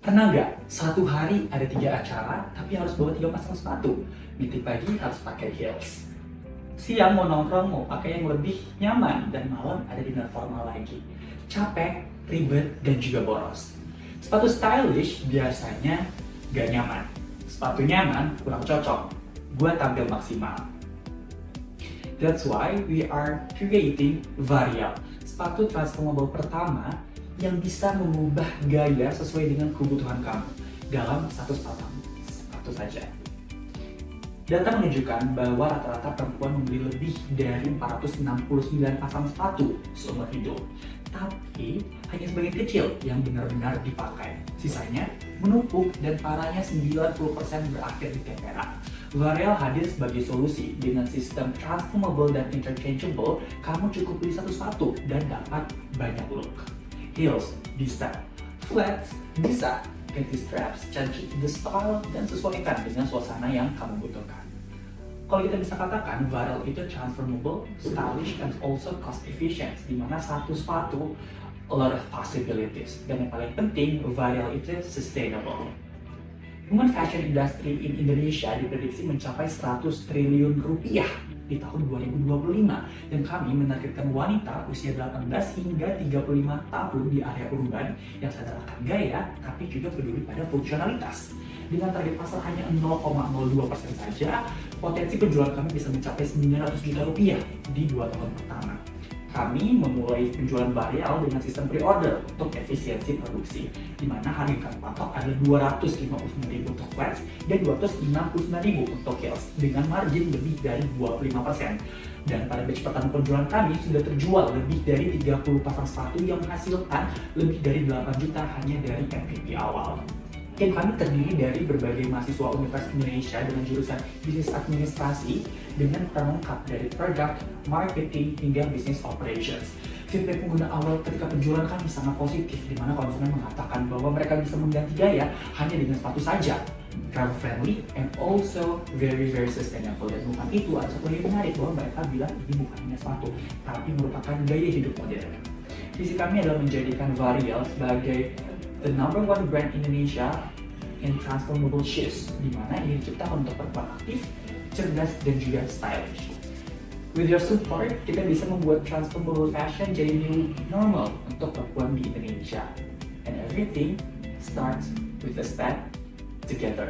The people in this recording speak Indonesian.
Pernah nggak satu hari ada 3 acara tapi harus bawa 3 pasang sepatu? Meeting pagi harus pakai heels. Siang mau nongkrong mau pakai yang lebih nyaman dan malam ada dinner formal lagi. Capek, ribet, dan juga boros. Sepatu stylish biasanya gak nyaman. Sepatu nyaman kurang cocok buat tampil maksimal. That's why we are creating Varial, sepatu transformable pertama yang bisa mengubah gaya sesuai dengan kebutuhan kamu dalam satu sepatu saja. Data menunjukkan bahwa rata-rata perempuan membeli lebih dari 469 pasang sepatu seumur hidup. Tapi hanya sebagian kecil yang benar-benar dipakai. Sisanya menumpuk dan parahnya 90% berakhir di tempera. Varial hadir sebagai solusi dengan sistem transformable dan interchangeable. Kamu cukup beli satu sepatu dan dapat banyak look. Heels bisa, flats bisa, ganti straps, change the style, dan sesuaikan dengan suasana yang kamu butuhkan. Kalau kita bisa katakan, Varial itu transformable, stylish, and also cost efficient, di mana satu sepatu a lot of possibilities. Dan yang paling penting, Varial itu sustainable. Human fashion industry in Indonesia diprediksi mencapai 100 triliun rupiah di tahun 2025, dan kami menargetkan wanita usia 18 hingga 35 tahun di area urban yang sadar akan gaya tapi juga peduli pada fungsionalitas. Dengan target pasar hanya 0,02% saja, potensi penjualan kami bisa mencapai 900 juta rupiah di 2 tahun pertama. Kami memulai penjualan Varial dengan sistem pre-order untuk efisiensi produksi, di mana harga kami patok ada 259.000 untuk flats dan 269.000 untuk heels dengan margin lebih dari 25%. Dan pada batch pertama penjualan kami sudah terjual lebih dari 30 pasang sepatu yang menghasilkan lebih dari 8 juta hanya dari MVP awal. Tim kami terdiri dari berbagai mahasiswa Universitas Indonesia dengan jurusan bisnis administrasi dengan peran lengkap dari product, marketing, hingga business operations. Feedback pengguna awal ketika penjualan kami sangat positif, di mana konsumen mengatakan bahwa mereka bisa mengganti gaya hanya dengan sepatu saja. Travel friendly and also very sustainable. Dan bukan itu, ada satu yang menarik bahwa mereka bilang ini bukan hanya sepatu, tapi merupakan gaya hidup modern. Visi kami adalah menjadikan Varial sebagai the #1 brand Indonesia in transformable shoes, di mana ini diciptakan untuk perempuan aktif, cerdas, dan juga stylish. With your support, kita bisa membuat transformable fashion jadi new normal untuk perempuan di Indonesia. And everything starts with a step together.